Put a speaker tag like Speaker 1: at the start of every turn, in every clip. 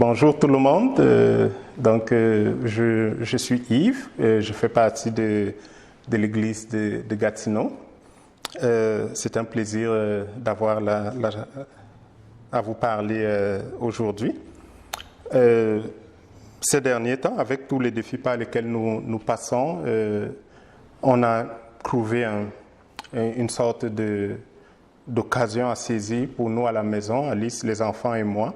Speaker 1: Bonjour tout le monde. Je suis Yves. Je fais partie de l'église de Gatineau. C'est un plaisir d'avoir à vous parler aujourd'hui. Ces derniers temps, avec tous les défis par lesquels nous passons, on a trouvé une sorte d'occasion à saisir pour nous à la maison, Alice, les enfants et moi.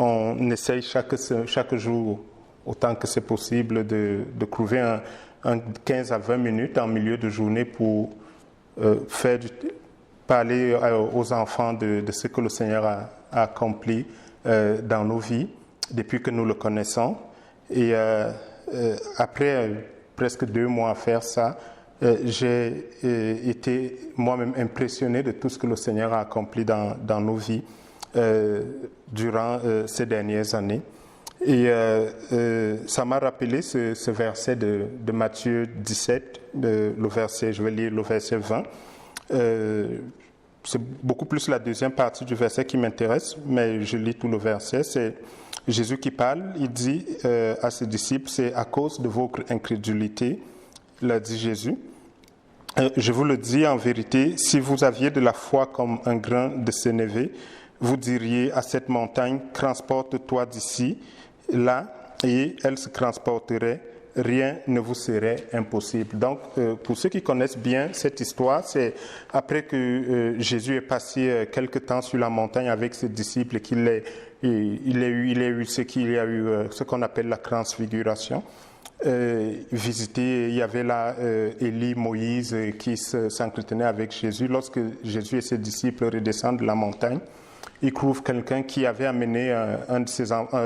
Speaker 1: On essaye chaque jour, autant que c'est possible, de trouver un 15 à 20 minutes en milieu de journée pour parler aux enfants de ce que le Seigneur a accompli dans nos vies depuis que nous le connaissons. Et après presque 2 mois à faire ça, j'ai été moi-même impressionné de tout ce que le Seigneur a accompli dans nos vies durant ces dernières années. Et ça m'a rappelé ce verset de Matthieu 17, je vais lire le verset 20. C'est beaucoup plus la deuxième partie du verset qui m'intéresse, mais je lis tout le verset. C'est Jésus qui parle. Il dit à ses disciples, c'est à cause de votre incrédulité, l'a dit Jésus. Je vous le dis en vérité, si vous aviez de la foi comme un grain de sénévé, vous diriez à cette montagne, transporte-toi d'ici, là, et elle se transporterait, rien ne vous serait impossible. Donc, pour ceux qui connaissent bien cette histoire, c'est après que Jésus est passé quelque temps sur la montagne avec ses disciples et qu'il ait eu ce qu'on appelle la transfiguration. Il y avait là Élie, Moïse qui s'entretenait avec Jésus. Lorsque Jésus et ses disciples redescendent de la montagne, ils trouvent quelqu'un qui avait amené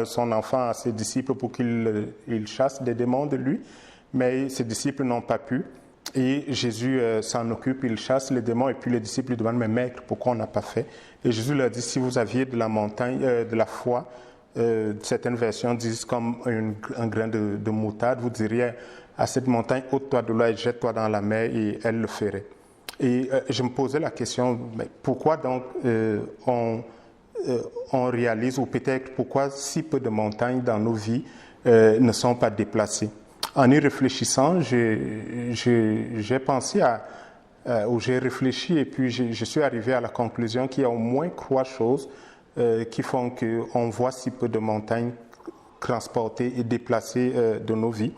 Speaker 1: son enfant à ses disciples pour qu'il chasse des démons de lui, mais ses disciples n'ont pas pu. Et Jésus s'en occupe, il chasse les démons, et puis les disciples lui demandent, mais maître, pourquoi on n'a pas fait? Et Jésus leur dit, si vous aviez de la foi, certaines versions disent comme un grain de moutarde, vous diriez à cette montagne, ôte-toi de là et jette-toi dans la mer, et elle le ferait. Et je me posais la question, mais pourquoi donc on réalise, ou peut-être pourquoi si peu de montagnes dans nos vies ne sont pas déplacées? En y réfléchissant, j'ai pensé ou j'ai réfléchi, et puis je suis arrivé à la conclusion qu'il y a au moins 3 choses qui font qu'on voit si peu de montagnes transportées et déplacées de nos vies.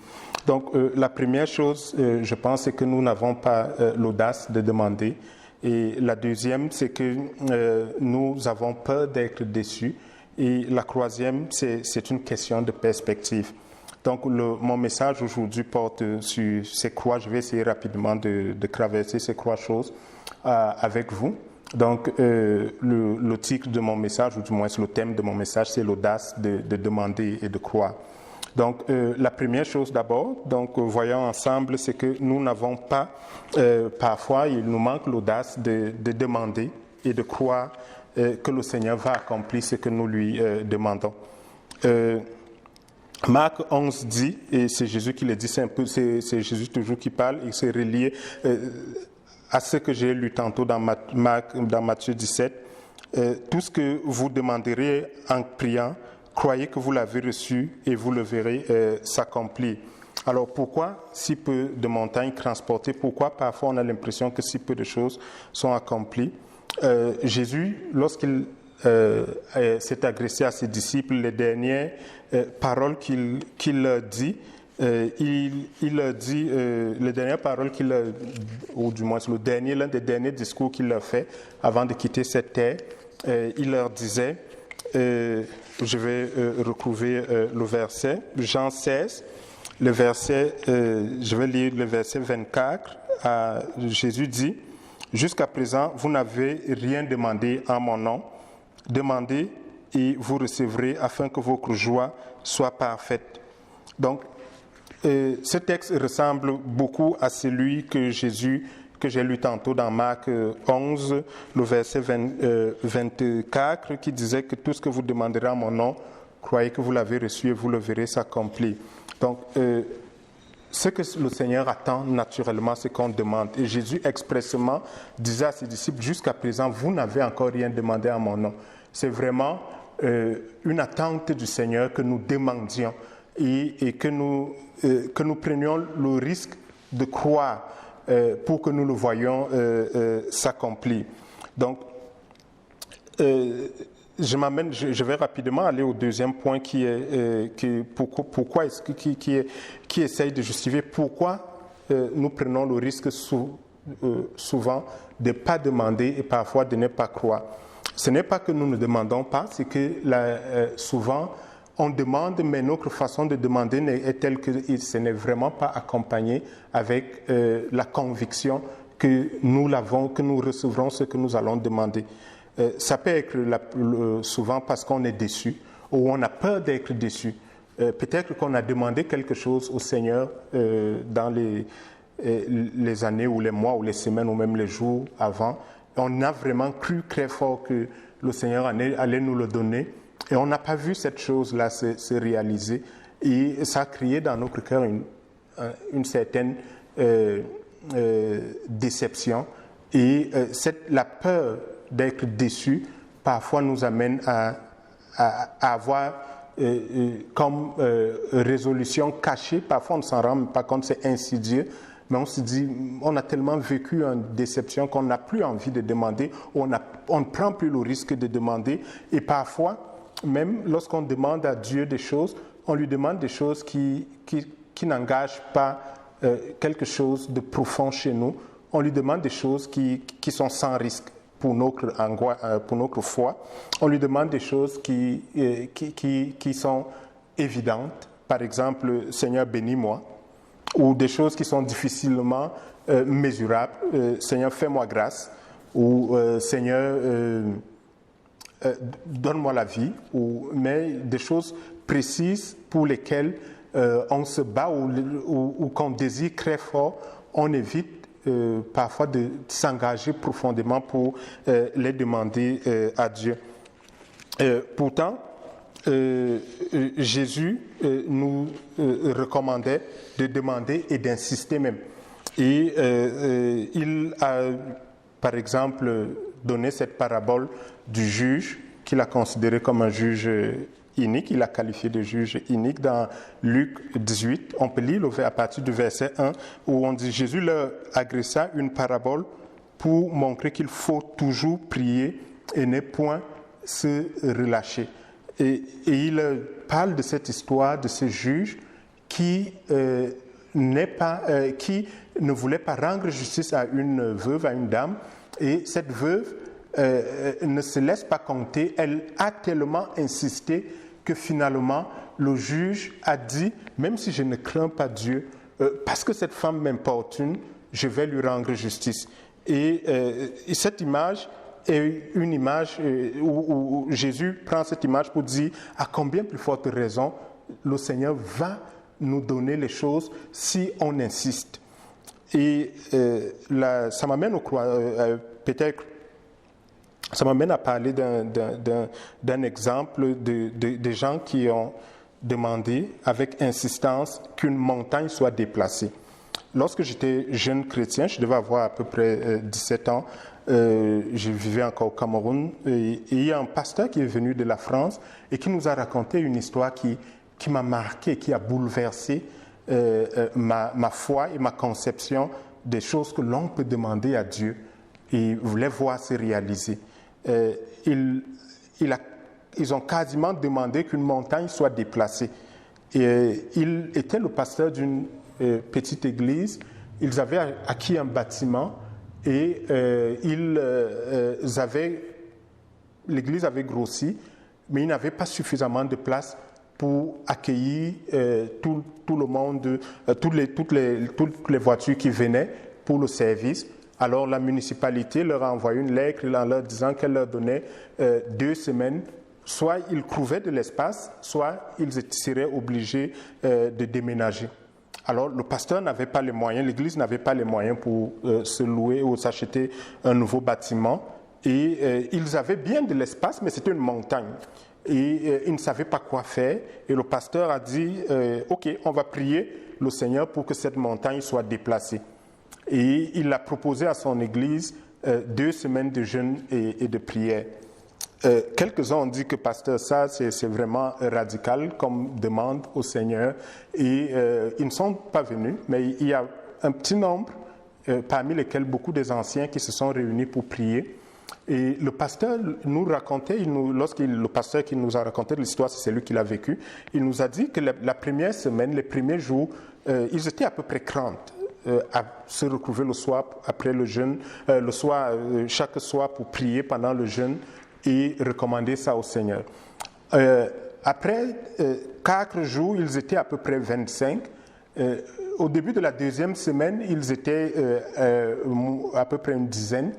Speaker 1: Donc, la première chose, je pense, c'est que nous n'avons pas l'audace de demander. Et la deuxième, c'est que nous avons peur d'être déçus. Et la troisième, c'est une question de perspective. Donc, mon message aujourd'hui porte sur ces 3. Je vais essayer rapidement de traverser ces 3 choses avec vous. Donc, le titre de mon message, ou du moins le thème de mon message, c'est l'audace de demander et de croire. Donc, la première chose d'abord, voyons ensemble, c'est que nous n'avons pas, parfois, il nous manque l'audace de demander et de croire que le Seigneur va accomplir ce que nous lui demandons. Marc 11 dit, et c'est Jésus qui le dit, c'est Jésus toujours qui parle, et c'est relié à ce que j'ai lu tantôt dans Matthieu 17, tout ce que vous demanderez en priant, croyez que vous l'avez reçu et vous le verrez s'accomplir. Alors pourquoi si peu de montagnes transportées? Pourquoi parfois on a l'impression que si peu de choses sont accomplies? Jésus, lorsqu'il s'est adressé à ses disciples, les dernières paroles qu'il leur dit, les dernières paroles ou du moins l'un des derniers discours qu'il leur fait avant de quitter cette terre, il leur disait, je vais retrouver le verset, Jean 16, je vais lire le verset 24, Jésus dit, « Jusqu'à présent, vous n'avez rien demandé en mon nom, demandez et vous recevrez afin que votre joie soit parfaite. » Donc, ce texte ressemble beaucoup à celui que j'ai lu tantôt dans Marc 11, le verset 24, qui disait que tout ce que vous demanderez en mon nom, croyez que vous l'avez reçu et vous le verrez s'accomplir. Donc, ce que le Seigneur attend naturellement, c'est qu'on demande. Et Jésus expressément disait à ses disciples, jusqu'à présent, vous n'avez encore rien demandé en mon nom. C'est vraiment une attente du Seigneur que nous demandions et que nous prenions le risque de croire pour que nous le voyions s'accomplir. Donc, je vais rapidement aller au deuxième point qui essaye de justifier pourquoi nous prenons le risque souvent de ne pas demander et parfois de ne pas croire. Ce n'est pas que nous ne demandons pas, c'est que souvent on demande, mais notre façon de demander est telle que ce n'est vraiment pas accompagné avec la conviction que nous recevrons ce que nous allons demander. Ça peut être souvent parce qu'on est déçu ou on a peur d'être déçu. Peut-être qu'on a demandé quelque chose au Seigneur dans les années ou les mois ou les semaines ou même les jours avant. On a vraiment cru très fort que le Seigneur allait nous le donner et on n'a pas vu cette chose-là se réaliser. Et ça a créé dans notre cœur une certaine déception. Et la peur d'être déçu, parfois nous amène à avoir comme résolution cachée, parfois on ne s'en rend même pas compte, c'est insidieux, mais on se dit, on a tellement vécu une déception qu'on n'a plus envie de demander, on ne prend plus le risque de demander, et parfois, même lorsqu'on demande à Dieu des choses, on lui demande des choses qui n'engagent pas quelque chose de profond chez nous, on lui demande des choses qui sont sans risque. Pour notre foi, on lui demande des choses qui sont évidentes. Par exemple, Seigneur, bénis-moi. Ou des choses qui sont difficilement mesurables. Seigneur, fais-moi grâce. Ou Seigneur, donne-moi la vie. Mais des choses précises pour lesquelles on se bat ou qu'on désire très fort, on évite parfois de s'engager profondément pour les demander à Dieu. Pourtant, Jésus nous recommandait de demander et d'insister même. Et il a, par exemple, donné cette parabole du juge qu'il a considéré comme un juge inique. Il a qualifié de juge inique dans Luc 18. On peut lire à partir du verset 1 où on dit « Jésus leur adressa une parabole pour montrer qu'il faut toujours prier et ne point se relâcher. » Et il parle de cette histoire de ce juge qui ne voulait pas rendre justice à une veuve, à une dame. Et cette veuve ne se laisse pas compter. Elle a tellement insisté que finalement, le juge a dit, même si je ne crains pas Dieu, parce que cette femme m'importune, je vais lui rendre justice. Et cette image est une image où Jésus prend cette image pour dire à combien plus forte raison le Seigneur va nous donner les choses si on insiste. Et ça m'amène ça m'amène à parler d'un exemple de gens qui ont demandé avec insistance qu'une montagne soit déplacée. Lorsque j'étais jeune chrétien, je devais avoir à peu près 17 ans, je vivais encore au Cameroun, et il y a un pasteur qui est venu de la France et qui nous a raconté une histoire qui m'a marqué, qui a bouleversé ma foi et ma conception des choses que l'on peut demander à Dieu et voulait voir se réaliser. Ils ont quasiment demandé qu'une montagne soit déplacée. Et il était le pasteur d'une petite église. Ils avaient acquis un bâtiment et l'église avait grossi, mais ils n'avaient pas suffisamment de place pour accueillir tout le monde, toutes les voitures qui venaient pour le service. Alors la municipalité leur a envoyé une lettre en leur disant qu'elle leur donnait 2 semaines. Soit ils trouvaient de l'espace, soit ils seraient obligés de déménager. Alors le pasteur n'avait pas les moyens, l'église n'avait pas les moyens pour se louer ou s'acheter un nouveau bâtiment. Et ils avaient bien de l'espace, mais c'était une montagne. Et ils ne savaient pas quoi faire. Et le pasteur a dit, OK, on va prier le Seigneur pour que cette montagne soit déplacée. Et il a proposé à son église 2 semaines de jeûne et de prière. quelques-uns ont dit que pasteur, ça c'est vraiment radical comme demande au Seigneur et ils ne sont pas venus, mais il y a un petit nombre, parmi lesquels beaucoup des anciens qui se sont réunis pour prier. Et le pasteur nous racontait, le pasteur qui nous a raconté l'histoire, c'est celui qui l'a vécu, il nous a dit que la première semaine, les premiers jours, ils étaient à peu près 30 à se retrouver le soir après le jeûne, chaque soir pour prier pendant le jeûne et recommander ça au Seigneur. Après 4 jours, ils étaient à peu près 25. Au début de la deuxième semaine, ils étaient à peu près une dizaine.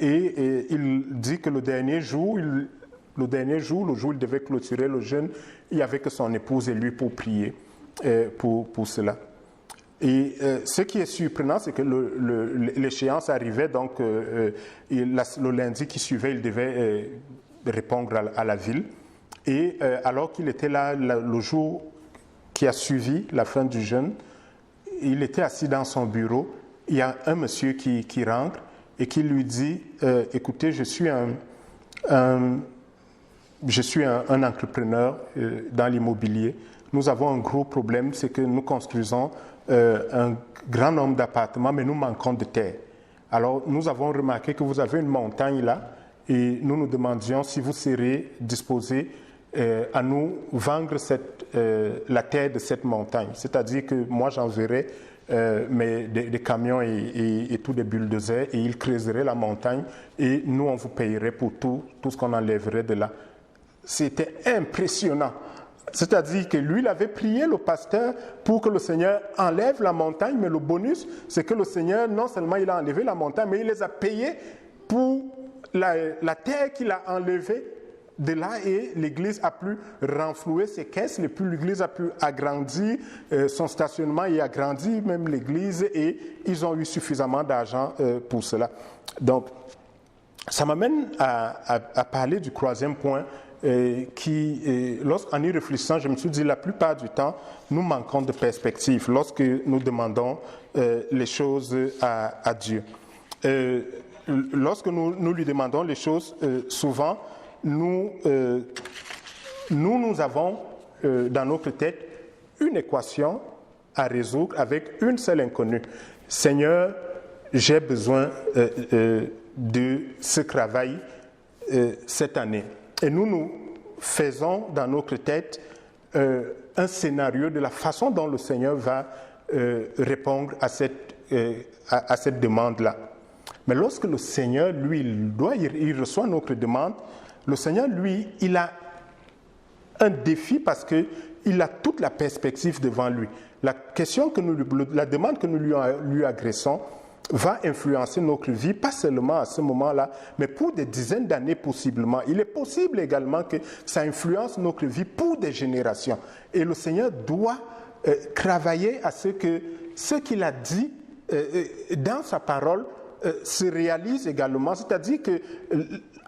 Speaker 1: Et il dit que le dernier jour, le jour où il devait clôturer le jeûne, il n'y avait que son épouse et lui pour prier pour cela. Et ce qui est surprenant, c'est que l'échéance arrivait, donc le lundi qui suivait, il devait répondre à la ville. Et alors qu'il était là, le jour qui a suivi la fin du jeûne, il était assis dans son bureau. Il y a un monsieur qui rentre et qui lui dit « Écoutez, je suis un entrepreneur dans l'immobilier. Nous avons un gros problème, c'est que nous construisons un grand nombre d'appartements, mais nous manquons de terre. Alors, nous avons remarqué que vous avez une montagne là, et nous nous demandions si vous serez disposé à nous vendre la terre de cette montagne. C'est-à-dire que moi, j'enverrai des camions et tous des bulldozers, et ils creuseraient la montagne, et nous, on vous payerait pour tout ce qu'on enlèverait de là. » C'était impressionnant. C'est-à-dire que lui, il avait prié le pasteur pour que le Seigneur enlève la montagne, mais le bonus, c'est que le Seigneur, non seulement il a enlevé la montagne, mais il les a payés pour la terre qu'il a enlevée de là, et l'Église a pu renflouer ses caisses, l'Église a pu agrandir son stationnement et agrandir même l'Église, et ils ont eu suffisamment d'argent pour cela. Donc, ça m'amène à parler du troisième point, en y réfléchissant, je me suis dit, la plupart du temps, nous manquons de perspective lorsque nous demandons les choses à Dieu. Lorsque nous lui demandons les choses, souvent, nous avons dans notre tête une équation à résoudre avec une seule inconnue. Seigneur, j'ai besoin de ce travail cette année. Et nous faisons dans notre tête un scénario de la façon dont le Seigneur va répondre à cette demande-là. Mais lorsque le Seigneur, lui, il reçoit notre demande, le Seigneur, lui, il a un défi parce qu'il a toute la perspective devant lui. La demande que nous lui agressons va influencer notre vie, pas seulement à ce moment-là, mais pour des dizaines d'années possiblement. Il est possible également que ça influence notre vie pour des générations. Et le Seigneur doit travailler à ce que ce qu'il a dit dans sa parole se réalise également. C'est-à-dire que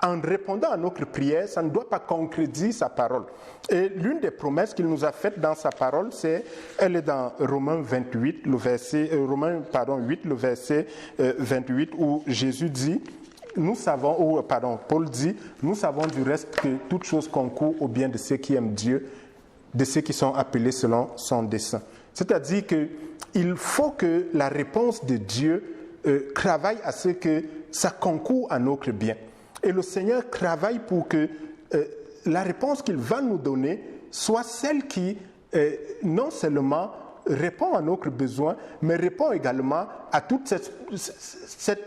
Speaker 1: en répondant à notre prière, ça ne doit pas concrétiser sa parole. Et l'une des promesses qu'il nous a faites dans sa parole, elle est dans Romains 8, le verset 28, où Jésus dit, Paul dit, nous savons du reste que toute chose concourt au bien de ceux qui aiment Dieu, de ceux qui sont appelés selon son dessein. C'est-à-dire qu'il faut que la réponse de Dieu travaille à ce que ça concourt à notre bien. Et le Seigneur travaille pour que la réponse qu'il va nous donner soit celle qui non seulement répond à notre besoin, mais répond également à toute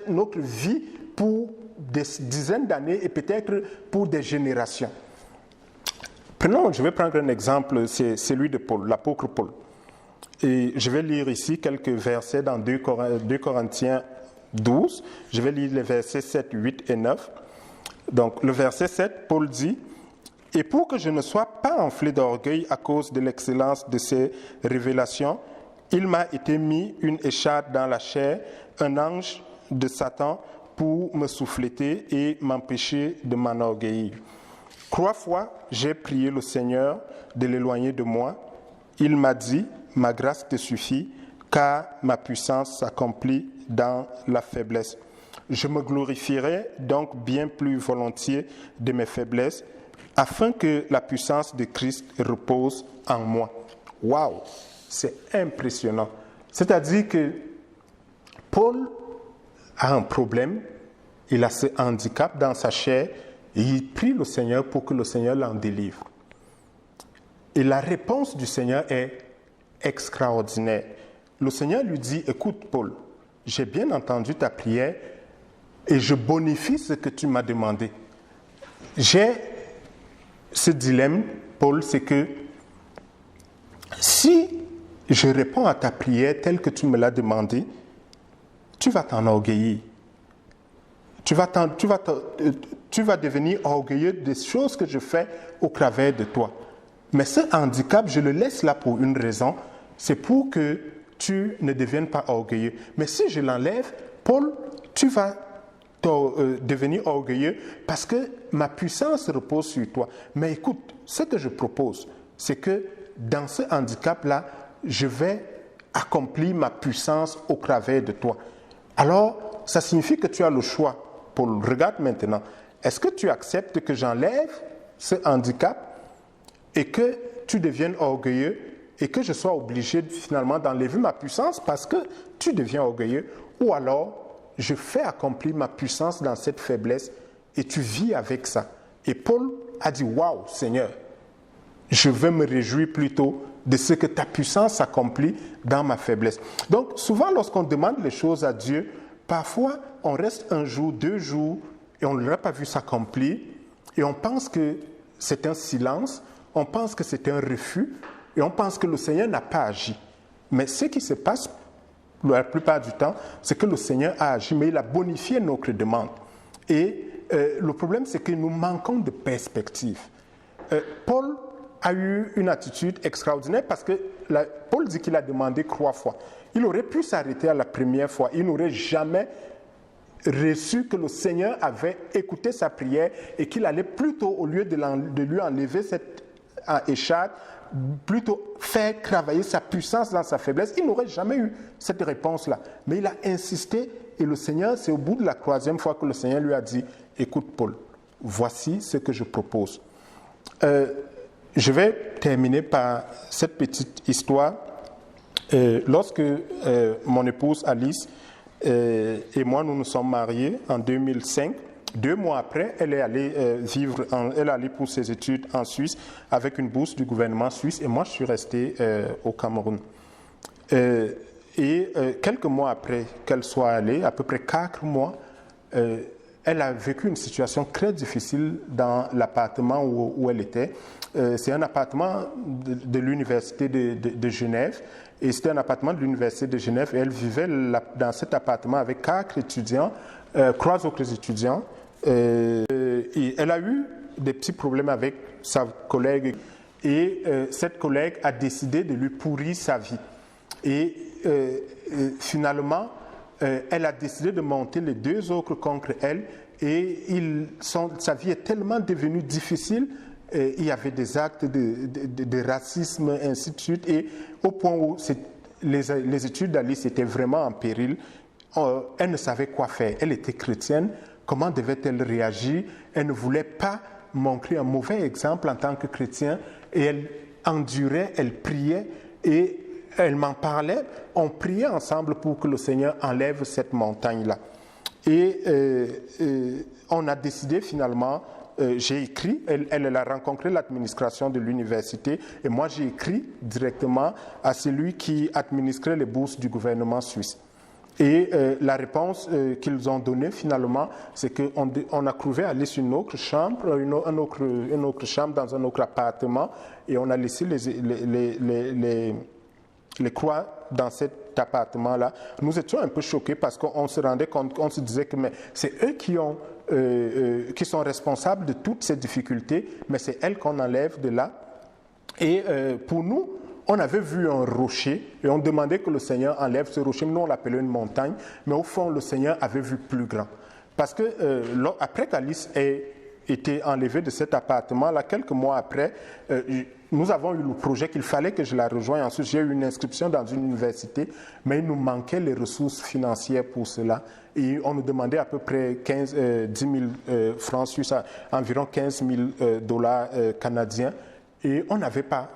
Speaker 1: notre vie pour des dizaines d'années et peut-être pour des générations. Je vais prendre un exemple, c'est celui de Paul, l'apôtre Paul. Et je vais lire ici quelques versets dans 2 Corinthiens 12. Je vais lire les versets 7, 8 et 9. Donc, le verset 7, Paul dit « Et pour que je ne sois pas enflé d'orgueil à cause de l'excellence de ces révélations, il m'a été mis une écharpe dans la chair, un ange de Satan pour me souffleter et m'empêcher de m'enorgueillir. 3 fois, j'ai prié le Seigneur de l'éloigner de moi. Il m'a dit « Ma grâce te suffit, car ma puissance s'accomplit dans la faiblesse. » Je me glorifierai donc bien plus volontiers de mes faiblesses, afin que la puissance de Christ repose en moi. Waouh, c'est impressionnant. C'est-à-dire que Paul a un problème, il a ce handicap dans sa chair, et il prie le Seigneur pour que le Seigneur l'en délivre. Et la réponse du Seigneur est extraordinaire. Le Seigneur lui dit, écoute Paul, j'ai bien entendu ta prière et je bonifie ce que tu m'as demandé. J'ai ce dilemme, Paul, c'est que si je réponds à ta prière telle que tu me l'as demandé, tu vas t'enorgueillir. Tu vas devenir orgueilleux des choses que je fais au travers de toi. Mais ce handicap, je le laisse là pour une raison, c'est pour que tu ne deviennes pas orgueilleux. Mais si je l'enlève, Paul, tu vas devenir orgueilleux parce que ma puissance repose sur toi. Mais écoute, ce que je propose, c'est que dans ce handicap-là, je vais accomplir ma puissance au travers de toi. Alors, ça signifie que tu as le choix. Paul, regarde maintenant. Est-ce que tu acceptes que j'enlève ce handicap et que tu deviennes orgueilleux et que je sois obligé finalement d'enlever ma puissance parce que tu deviens orgueilleux, ou alors je fais accomplir ma puissance dans cette faiblesse et tu vis avec ça. Et Paul a dit, waouh Seigneur, je veux me réjouir plutôt de ce que ta puissance accomplit dans ma faiblesse. Donc souvent lorsqu'on demande les choses à Dieu, parfois on reste un jour, 2 jours et on ne l'a pas vu s'accomplir et on pense que c'est un silence, on pense que c'est un refus et on pense que le Seigneur n'a pas agi. Mais ce qui se passe la plupart du temps, c'est que le Seigneur a agi, mais il a bonifié notre demande. Et le problème, c'est que nous manquons de perspective. Paul a eu une attitude extraordinaire parce que Paul dit qu'il a demandé 3 fois. Il aurait pu s'arrêter à la première fois. Il n'aurait jamais reçu que le Seigneur avait écouté sa prière et qu'il allait plutôt, au lieu de lui enlever cette écharpe, plutôt faire travailler sa puissance dans sa faiblesse. Il n'aurait jamais eu cette réponse-là. Mais il a insisté et le Seigneur, c'est au bout de la 3e fois que le Seigneur lui a dit, écoute Paul, voici ce que je propose. Je vais terminer par cette petite histoire. Lorsque mon épouse Alice et moi, nous nous sommes mariés en 2005, 2 mois après, elle est allée elle est allée pour ses études en Suisse avec une bourse du gouvernement suisse et moi, je suis resté au Cameroun. Quelques mois après qu'elle soit allée, à peu près 4 mois, elle a vécu une situation très difficile dans l'appartement où elle était. C'est un appartement de l'université de Genève. Et c'était un appartement de l'université de Genève. Et elle vivait dans cet appartement avec 4 étudiants, 3 autres étudiants. Et elle a eu des petits problèmes avec sa collègue. Et cette collègue a décidé de lui pourrir sa vie. Et finalement, elle a décidé de monter les 2 autres contre elle. Et sa vie est tellement devenue difficile. Il y avait des actes de racisme, ainsi de suite, et au point où les études d'Alice étaient vraiment en péril, elle ne savait quoi faire. Elle était chrétienne, comment devait-elle réagir? Elle ne voulait pas montrer un mauvais exemple en tant que chrétien, et elle endurait, elle priait, et elle m'en parlait. On priait ensemble pour que le Seigneur enlève cette montagne-là. Et on a décidé finalement, j'ai écrit, elle a rencontré l'administration de l'université et moi j'ai écrit directement à celui qui administrait les bourses du gouvernement suisse. Et la réponse qu'ils ont donnée finalement, c'est qu'on a trouvé à laisser une autre chambre, une autre chambre dans un autre appartement et on a laissé les croix dans cet appartement-là. Nous étions un peu choqués parce qu'on se rendait compte, on se disait que c'est eux qui sont responsables de toutes ces difficultés, mais c'est elles qu'on enlève de là. Et pour nous, on avait vu un rocher et on demandait que le Seigneur enlève ce rocher. Nous, on l'appelait une montagne, mais au fond, le Seigneur avait vu plus grand. Parce que après qu'Alice ait été enlevée de cet appartement-là, quelques mois après, nous avons eu le projet qu'il fallait que je la rejoigne. Ensuite, j'ai eu une inscription dans une université, mais il nous manquait les ressources financières pour cela. Et on nous demandait à peu près 10 000 francs suisses, environ 15 000 dollars canadiens. Et on n'avait pas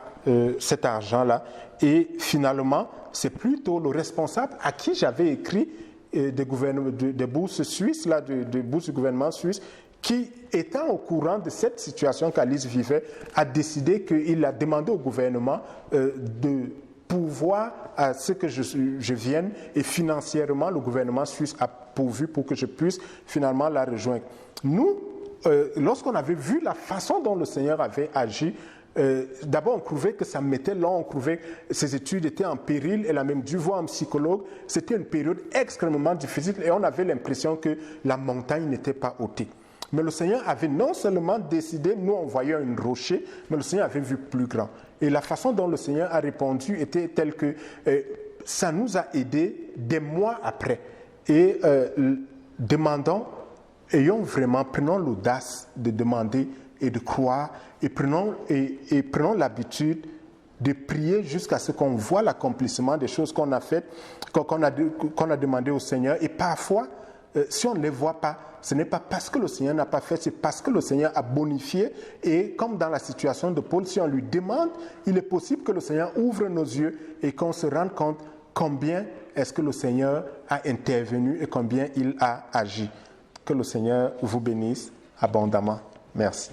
Speaker 1: cet argent-là. Et finalement, c'est plutôt le responsable à qui j'avais écrit des bourses suisses, des bourses du gouvernement suisse, qui, étant au courant de cette situation qu'Alice vivait, a décidé qu'il a demandé au gouvernement de pourvoir à ce que je vienne, et financièrement, le gouvernement suisse a pourvu pour que je puisse finalement la rejoindre. Nous, lorsqu'on avait vu la façon dont le Seigneur avait agi, d'abord on trouvait que ça mettait long, on trouvait que ses études étaient en péril, elle a même dû voir un psychologue. C'était une période extrêmement difficile et on avait l'impression que la montagne n'était pas ôtée. Mais le Seigneur avait non seulement décidé, nous on voyait un rocher, mais le Seigneur avait vu plus grand. Et la façon dont le Seigneur a répondu était telle que ça nous a aidés des mois après. Et prenons l'audace de demander et de croire, et prenons l'habitude de prier jusqu'à ce qu'on voit l'accomplissement des choses qu'on a faites, qu'on a demandé au Seigneur. Et parfois, si on ne les voit pas, ce n'est pas parce que le Seigneur n'a pas fait, c'est parce que le Seigneur a bonifié. Et comme dans la situation de Paul, si on lui demande, il est possible que le Seigneur ouvre nos yeux et qu'on se rende compte combien est-ce que le Seigneur a intervenu et combien il a agi. Que le Seigneur vous bénisse abondamment. Merci.